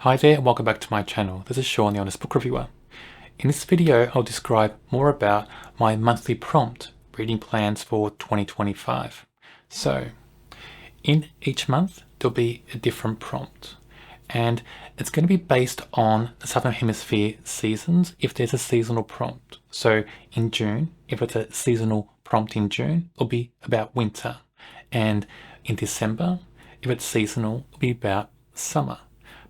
Hi there and welcome back to my channel. This is Sean, the Honest Book Reviewer. In this video, I'll describe more about my monthly prompt reading plans for 2025. So, in each month, there'll be a different prompt. And it's going to be based on the Southern Hemisphere seasons if there's a seasonal prompt. So in June, if it's a seasonal prompt in June, it'll be about winter. And in December, if it's seasonal, it'll be about summer.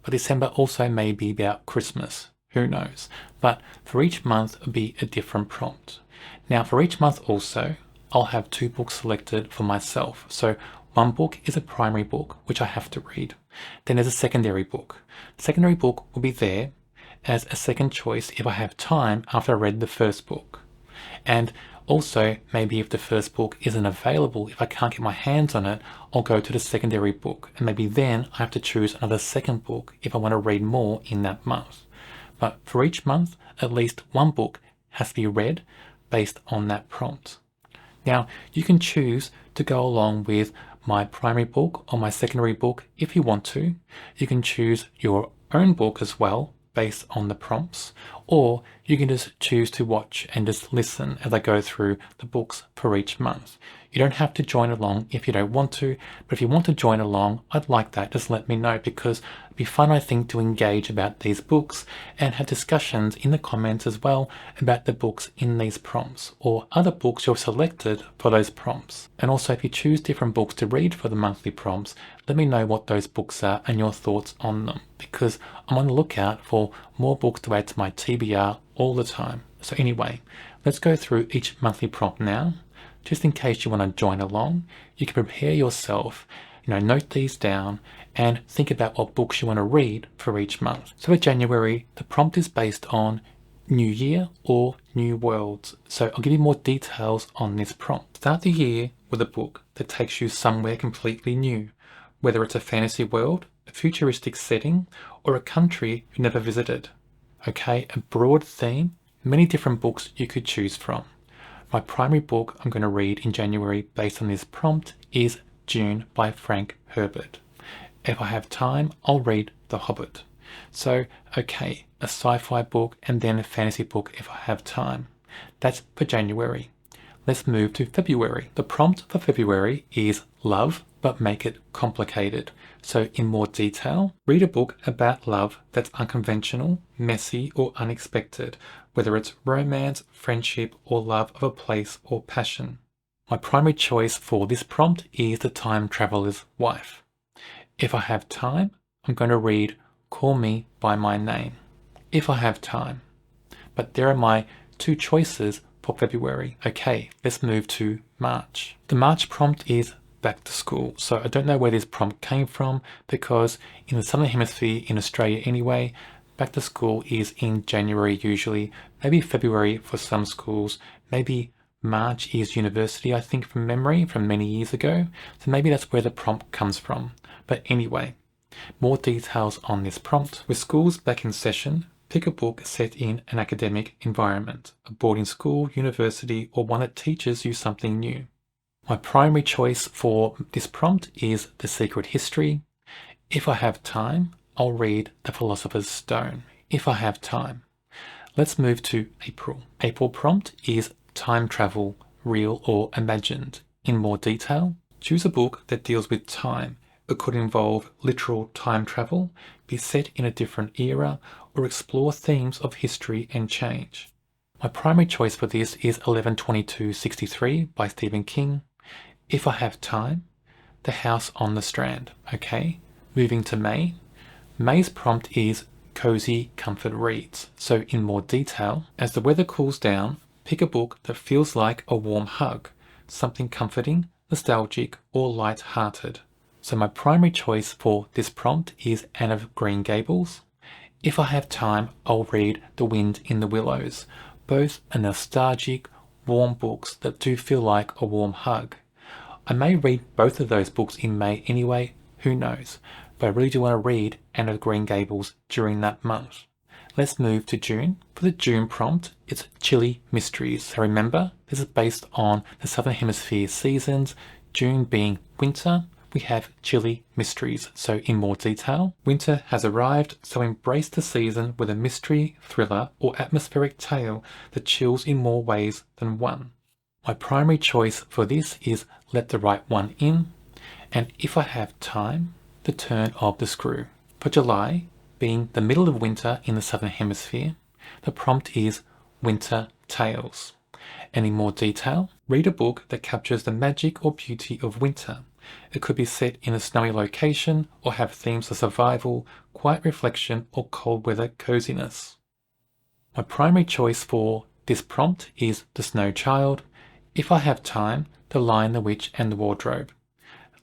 But December also may be about Christmas. Who knows? But for each month, it'll be a different prompt. Now, for each month also, I'll have 2 books selected for myself. So one book is a primary book, which I have to read. Then there's a secondary book. The secondary book will be there as a second choice if I have time after I read the first book. And also, maybe if the first book isn't available, if I can't get my hands on it, I'll go to the secondary book. And maybe then I have to choose another second book if I want to read more in that month. But for each month, at least one book has to be read based on that prompt. Now, you can choose to go along with my primary book or my secondary book if you want to. You can choose your own book as well based on the prompts, or you can just choose to watch and just listen as I go through the books for each month. You don't have to join along if you don't want to, but if you want to join along, I'd like that. Just let me know, because it'd be fun, I think, to engage about these books and have discussions in the comments as well about the books in these prompts or other books you've selected for those prompts. And also, if you choose different books to read for the monthly prompts, let me know what those books are and your thoughts on them, because I'm on the lookout for more books to add to my TBR all the time. So anyway, let's go through each monthly prompt now. Just in case you want to join along, you can prepare yourself, note these down and think about what books you want to read for each month. So for January, the prompt is based on New Year or New Worlds. So I'll give you more details on this prompt. Start the year with a book that takes you somewhere completely new, whether it's a fantasy world, a futuristic setting, or a country you never visited. Okay, a broad theme, many different books you could choose from. My primary book I'm going to read in January based on this prompt is Dune by Frank Herbert. If I have time, I'll read The Hobbit. So, okay, a sci-fi book and then a fantasy book if I have time. That's for January. Let's move to February. The prompt for February is love, but make it complicated. So in more detail, read a book about love that's unconventional, messy, or unexpected, whether it's romance, friendship, or love of a place or passion. My primary choice for this prompt is The Time Traveler's Wife. If I have time, I'm going to read Call Me by My Name. If I have time. But there are my 2 choices for February. Okay, let's move to March. The March prompt is back to school. So I don't know where this prompt came from, because in the Southern Hemisphere, in Australia anyway, back to school is in January usually, maybe February for some schools, maybe March is university, I think, from memory from many years ago. So maybe that's where the prompt comes from. But anyway, more details on this prompt. With schools back in session, pick a book set in an academic environment, a boarding school, university, or one that teaches you something new. My primary choice for this prompt is The Secret History. If I have time, I'll read The Philosopher's Stone. If I have time. Let's move to April. April prompt is time travel, real or imagined. In more detail, choose a book that deals with time. It could involve literal time travel, be set in a different era, or explore themes of history and change. My primary choice for this is 11/22/63 by Stephen King. If I have time, The House on the Strand. Okay, moving to May. May's prompt is cozy comfort reads. So in more detail, as the weather cools down, pick a book that feels like a warm hug, something comforting, nostalgic, or light-hearted. So my primary choice for this prompt is Anne of Green Gables. If I have time, I'll read The Wind in the Willows. Both are nostalgic, warm books that do feel like a warm hug. I may read both of those books in May anyway, who knows, but I really do want to read Anne of Green Gables during that month. Let's move to June. For the June prompt, it's Chilly Mysteries. So remember, this is based on the Southern Hemisphere seasons, June being winter, we have Chilly Mysteries. So in more detail, winter has arrived, so embrace the season with a mystery, thriller, or atmospheric tale that chills in more ways than one. My primary choice for this is Let the Right One In, and If I Have Time, The Turn of the Screw. For July, being the middle of winter in the Southern Hemisphere, the prompt is Winter Tales. And in more detail, read a book that captures the magic or beauty of winter. It could be set in a snowy location or have themes of survival, quiet reflection, or cold weather coziness. My primary choice for this prompt is The Snow Child. If I Have Time, The Lion, the Witch, and the Wardrobe.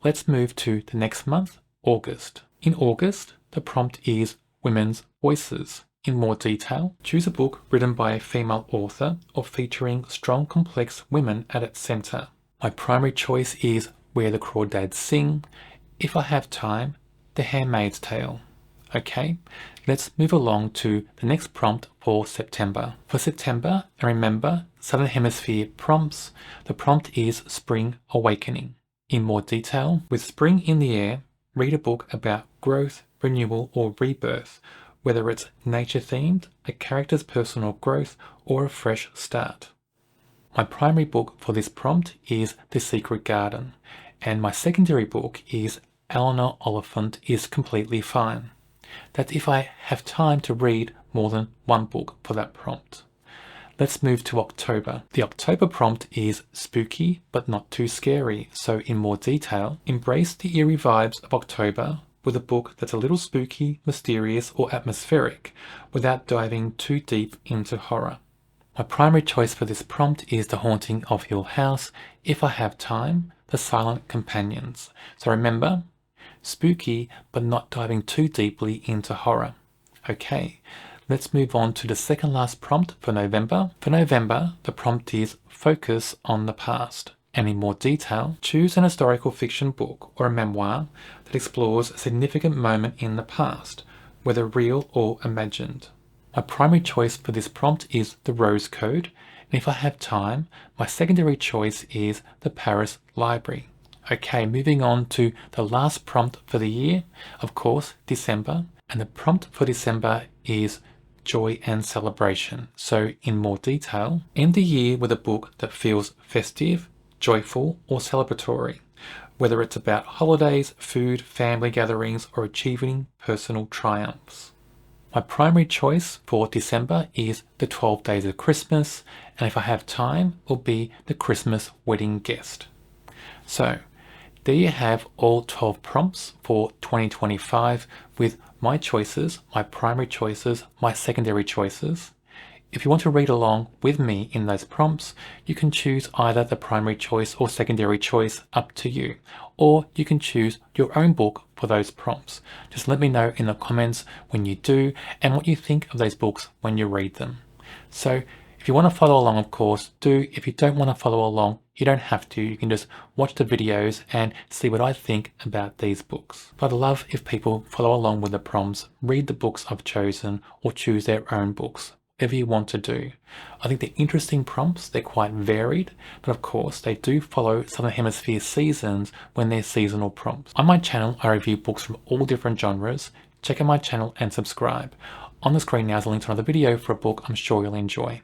Let's move to the next month, August. In August, the prompt is Women's Voices. In more detail, choose a book written by a female author or featuring strong, complex women at its center. My primary choice is Where the Crawdads Sing. If I Have Time, The Handmaid's Tale. Okay, let's move along to the next prompt for September. For September, and remember, Southern Hemisphere prompts, the prompt is Spring Awakening. In more detail, with spring in the air, read a book about growth, renewal, or rebirth, whether it's nature-themed, a character's personal growth, or a fresh start. My primary book for this prompt is The Secret Garden, and my secondary book is Eleanor Oliphant is Completely Fine. That's if I have time to read more than one book for that prompt. Let's move to October. The October prompt is spooky but not too scary, so in more detail, embrace the eerie vibes of October with a book that's a little spooky, mysterious, or atmospheric without diving too deep into horror. My primary choice for this prompt is The Haunting of Hill House. If I Have Time, The Silent Companions. So remember, spooky but not diving too deeply into horror. Okay, let's move on to the second last prompt for November. For November, the prompt is Focus on the Past. And in more detail, choose an historical fiction book or a memoir that explores a significant moment in the past, whether real or imagined. My primary choice for this prompt is The Rose Code, and if I have time, my secondary choice is The Paris Library. Okay, moving on to the last prompt for the year, of course, December, and the prompt for December is Joy and Celebration. So in more detail, end the year with a book that feels festive, joyful, or celebratory, whether it's about holidays, food, family gatherings, or achieving personal triumphs. My primary choice for December is The 12 Days of Christmas, and if I have time, will be The Christmas Wedding Guest. So, there you have all 12 prompts for 2025 with my choices, my primary choices, my secondary choices. If you want to read along with me in those prompts, you can choose either the primary choice or secondary choice, up to you. Or you can choose your own book for those prompts. Just let me know in the comments when you do and what you think of those books when you read them. So if you want to follow along, of course, do. If you don't want to follow along, you don't have to. You can just watch the videos and see what I think about these books. But I'd love if people follow along with the prompts, read the books I've chosen, or choose their own books. Whatever you want to do. I think they're interesting prompts, they're quite varied, but of course they do follow Southern Hemisphere seasons when they're seasonal prompts. On my channel, I review books from all different genres. Check out my channel and subscribe. On the screen now is a link to another video for a book I'm sure you'll enjoy.